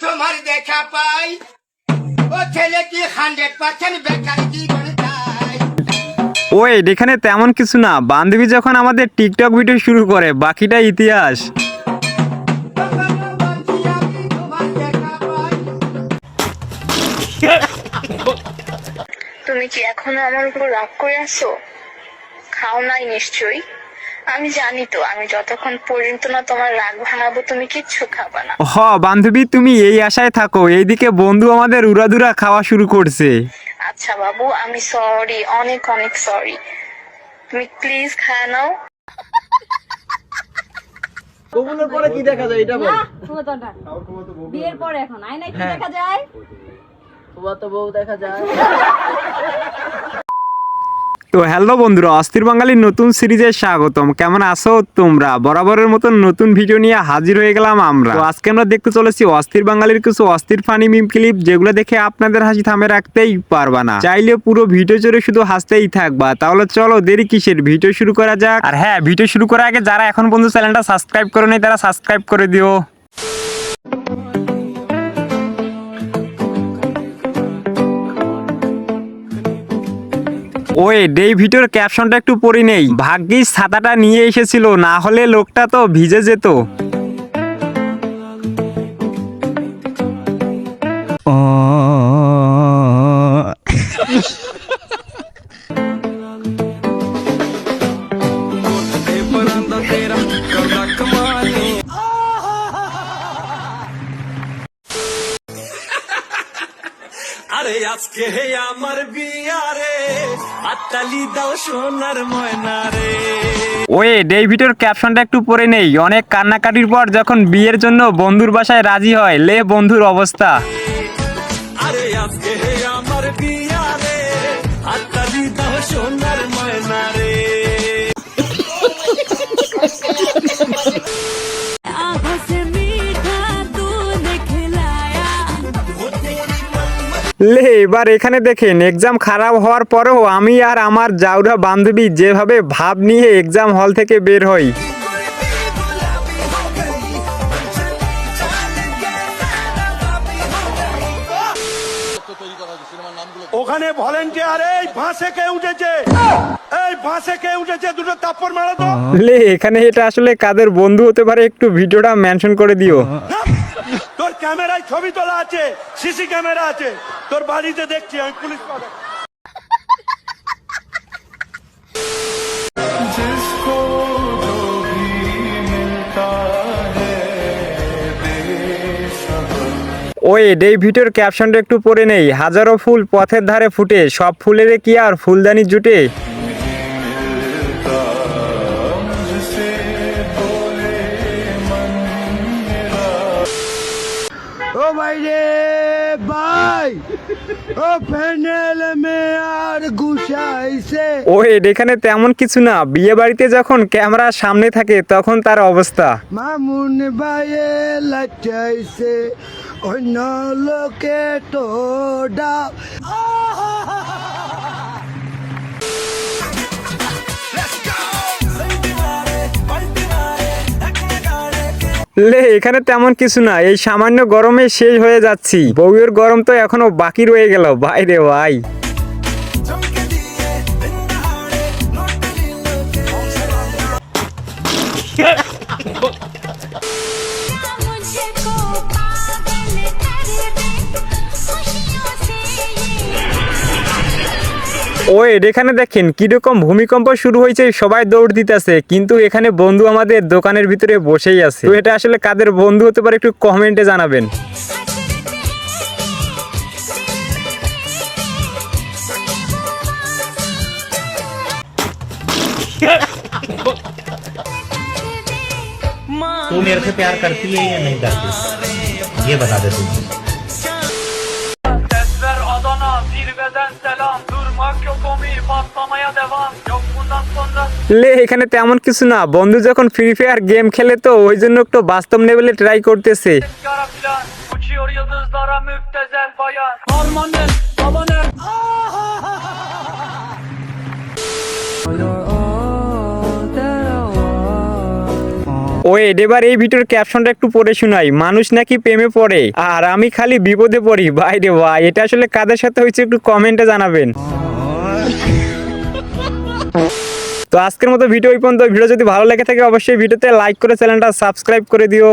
তোমার দেখা পাই ও ছেলে কি 100% বেকারি জীবন চাই। ওই এখানে তেমন কিছু না, বান্ধবী যখন আমাদের টিকটক ভিডিও শুরু করে বাকিটা ইতিহাস। তুমি কি এখনো আমার উপর রাগ করে আছো? খাও নাই নিশ্চয়ই। আমি জানি তো, আমি যতক্ষণ পর্যন্ত না তোমার রাগ ভাঙাবো তুমি কিচ্ছু খাবা না। হ বান্ধবী, তুমি এই আশায় থাকো, এইদিকে বন্ধু আমাদের উড়াদুরা খাওয়া শুরু করছে। আচ্ছা বাবু, আমি সরি, অনেক অনেক সরি। তুমি প্লিজ খায় নাও। কবুলের পরে কি দেখা যায় এটা বল। ক্ষমতাটা বিয়ের পরে এখন আয়নায় কি দেখা যায়? তো বউ দেখা যায়। তো হ্যালো বন্ধুরা, অস্থির বাঙালির নতুন সিরিজে স্বাগতম। কেমন আছো তোমরা? বরাবরের মতন নতুন ভিডিও নিয়ে হাজির হয়ে গেলাম আমরা। তো আজকে আমরা দেখতে চলেছি অস্থির বাঙালির কিছু অস্থির ফানি মিম ক্লিপ, যেগুলো দেখে আপনাদের হাসি থামে রাখতেই পারবা না। চাইলে পুরো ভিডিও জুড়ে শুধু হাসতেই থাকবা। তাহলে চলো দেরি কিসের, ভিডিও শুরু করা যাক। আর হ্যাঁ, ভিডিও শুরু করার আগে যারা এখন পর্যন্ত চ্যানেলটা সাবস্ক্রাইব করে নেই তারা সাবস্ক্রাইব করে দিও। ওই এই ভিডিওর ক্যাপশনটা একটু পড়ি নেই। ভাগ্যিস ছাতাটা নিয়ে এসেছিল, না হলে লোকটা তো ভিজে যেত। আরে আজকে হে আমার বিয়ারে আত্তালি দাও সোনার ময়না রে। ওই এই ভিডিওর ক্যাপশনটা একটু পড়ে নেই। অনেক কান্নাকাটির পর যখন বিয়ের জন্য বন্ধুর বাসায় রাজি হয়, লে বন্ধুর অবস্থা। আরে আজকে হে আমার বিয়ারে আত্তালি দাও সোনার ময়না রে। লে এবার এখানে দেখেন, এক্সাম খারাপ হওয়ার পরেও আমি আর আমার জাউরা বান্ধবী যেভাবে ভাব নিয়ে এক্সাম হল থেকে বের হই। ওখানে ভলেন্টিয়ার এই বাসে কে উঠেছে, এই বাসে কে উঠেছে, দুটো তাপ্পর মারো তো। লে এখানে এটা আসলে কাদের বন্ধু হতে পারে, একটু ভিডিওটা মেনশন করে দিও। তোর ক্যামেরায় ছবি তোলা আছে, সিসি ক্যামেরা আছে, তোর বাড়িতে দেখছি আমি, পুলিশ পাঠাবো। ওই এই ভিডিওর ক্যাপশনটা একটু পড়ে নেই। হাজারো ফুল পথের ধারে ফুটে, সব ফুলের কি আর ফুলদানি জুটে। ও ভাই রে ভাই, ও প্যানেল মে আর গুছাইছে। ওই এখানে তেমন কিছু না, বিয়ে বাড়িতে যখন ক্যামেরা সামনে থাকে তখন তার অবস্থা। মামুন ভাইয়ে লাচাইছে অন্য লোকে তো ডা। লে এখানে তেমন কিছু না, এই সামান্য গরমে শেষ হয়ে যাচ্ছি। বউয়ের গরম তো এখনো বাকি রয়ে গেল, ভাই রে ভাই। ওই এখানে দেখেন কিরকম ভূমিকম্প শুরু হয়েছে, সবাই দৌড় দিতেছে, কিন্তু এখানে বন্ধু আমাদের দোকানের ভিতরে বসেই আছে। তো এটা আসলে কাদের বন্ধু হতে পারে, একটু কমেন্টে জানাবেন। तू मेरे से प्यार करती है या नहीं करती, ये बता दे तू। Sesler Adana zirveden selam, durmak yok omi patlamaya devam, yok bundan sonra লে এখানে তেমন কিছু না, বন্ধু যখন ফ্রি ফায়ার গেম খেলে তো ওই জন্য একটু বাস্তব লেভেলে ট্রাই করতেছে। yara filan uçuyor yıldızlara müptezel bayan. Harmanın babanın wait, এবার এই ভিডিওর ক্যাপশনটা একটু পড়ে শোনাই। মানুষ নাকি প্রেমে পড়ে আর আমি খালি বিপদে পড়ি। ভাই রে ভাই, এটা আসলে কাদের সাথে হয়েছে একটু কমেন্টে জানাবেন। তো আজকের মতো ভিডিও এই পর্যন্ত। ভিডিও যদি ভালো লেগে থাকে অবশ্যই ভিডিওতে লাইক করে চ্যানেলটা সাবস্ক্রাইব করে দিও।